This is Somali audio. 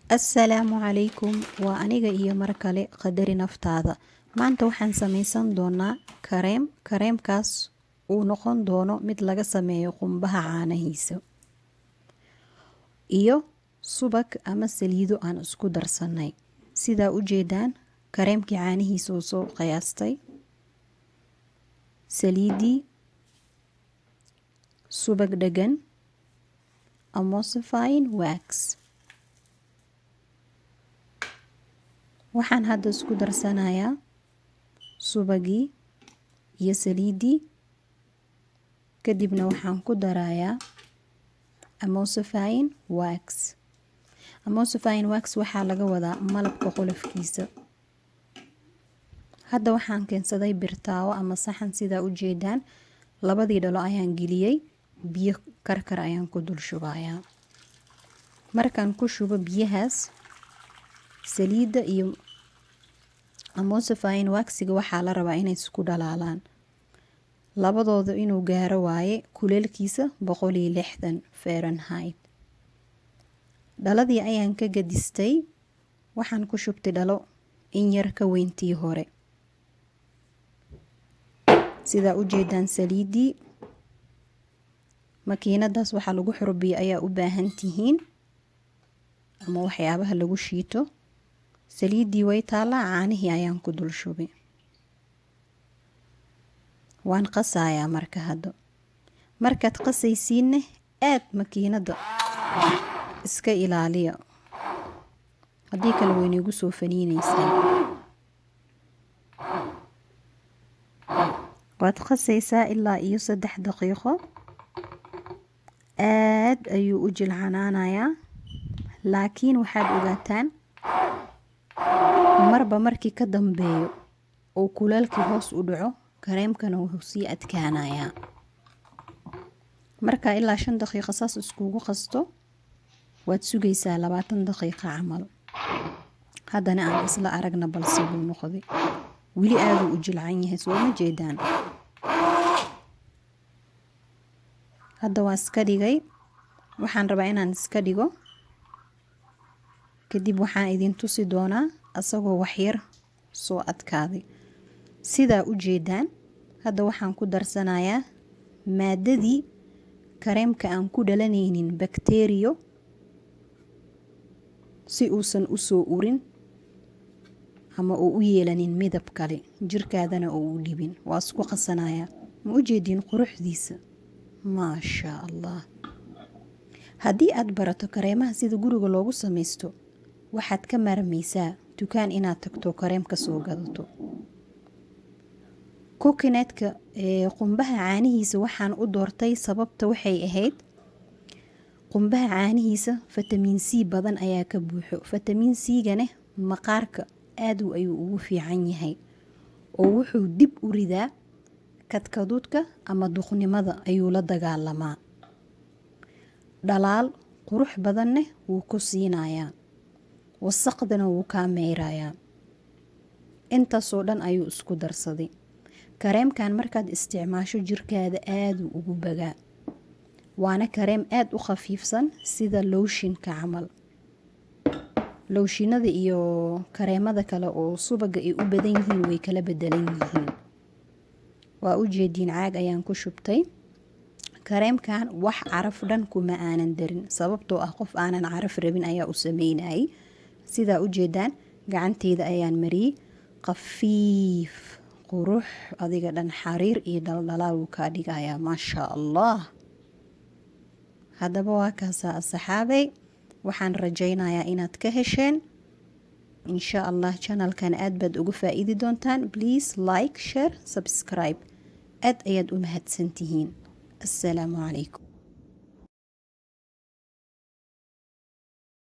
Assalaamu calaykum. Waa aniga iyo mar kale qadari naftaada. Maanta waxaan samaysan doonaa kareemkaas uu noqon doono mid laga sameeyo qumbaha caanahiisa iyo subag ama saliido aan isku darsanay. Sidaa u jeedaan kareemkii caanihiisa oo soo qiyaastay, saliidii, subag dhagan, emulsifying wax. Waxaan hadda isku darsanayaa subagii iyo saliidii, kadibna waxaan ku darayaa emulsifying wax. Emulsifying wax waxaa laga wadaa malabka qolofkiisa. Hadda waxaan keensaday birtaawo ama saxan. Sidaa u jeedaan labadii dhalo ayaan geliyey, biyo karkar ayaan ku dul shubayaa. Markaan ku shubo biyahaas, saliidda iyo emulsifying waxiga waxaa la rabaa inay isku dhalaalaan. Labadooda inuu gaaro waaye kuleelkiisa 160 Fahrenheit. Dhaladii ayaan ka gadistay. Waxaan ku shubtay dhalo in yar ka weyntii hore. Sidaa u jeedaan saliidii, makiinadaas waxaa lagu xurbiyo ayaa u baahan tihiin ama waxyaabaha lagu shiito. Saliidii way taalaa, caanihii ayaan ku dul shubay. Waan qasayaa marka hadda. Markaad qasaysiinne aad makiinada iska ilaaliya. Haddii kale way nagu soo faniinaysaa. Waad qasaysaa ilaa iyo 3 daqiiqo. Aad ayuu u jilcanaanayaa. Laakiin waxaad ogaataan marba markii ka dambeeyo oo kuleelkii hoos u dhaco, kareemkana wuxuu sii adkaanayaa. Marka ilaa 5 daqiiqo saas iskugu qasto, waad sugaysaa 20 daqiiqo camal. Haddana aan isla aragna balse buu noqday. Wili aad u jilcan yahay, soo ma jeedaan? Hadda waa iska dhigay. Waxaan rabaa inaan iska dhigo. Kadib waxaan idin tusi doonaa asagoo wax yar soo adkaaday. Sidaa u jeedaan hadda waxaan ku darsanayaa maadadii kareemka aan ku dhalanaynin bakteeriyo si uusan u soo urin ama uu u yeelanin midab kale jirkaadana uu u dhibin. Waa isku qasanayaa. Ma u jeedin quruxdiisa? Maasha Allah. Haddii aad barato kareemaha sida guriga loogu samaysto, waxaad ka maarmaysaa dukaan inaad tagto kareemka soo gadato. Coconut-ka qumbaha caanihiisa waxaan u doortay sababta waxay ahayd qumbaha caanihiisa vitamin C badan ayaa ka buuxo. Vitamin C-gana maqaarka aad ayuu ugu fiican yahay oo wuxuu dib u ridaa kadkaduudka ama duqnimada ayuu la dagaalamaa. Dhalaal qurux badanne wuu ku siinayaa. Wasaqdana wuu ka meerayaa. Intaasoo dhan ayuu isku darsaday. Kareemkan markaad isticmaasho jirkaada aad ugu bagaa. Waana kareem aad u khafiifsan sida looshinka camal. Looshinada iyo kareemada kale oo subaga ay u badan yihiin way kala bedelan yihiin. Waa u jeedin caag ayaan ku shubtay. Kareemkan wax caraf dhan kuma aanan darin sababtoo ah qof aanan caraf rabin ayaa u sameynayay. Sidaa u jeedaan gacanteyda ayaan mariyay. Qafiif qurux adiga dhan xariir iyo dhaldhalaal wuu ka dhigayaa. Maasha Allah. Haddaba waa kaasaa asxaabay. Waxaan rajaynayaa inaad ka hesheen. Insha Allah channelkan aad baad ugu faa'iidi doontaan. Please like, share, subscribe. Aad ayaad u mahadsantihiin. Assalaamu calaykum.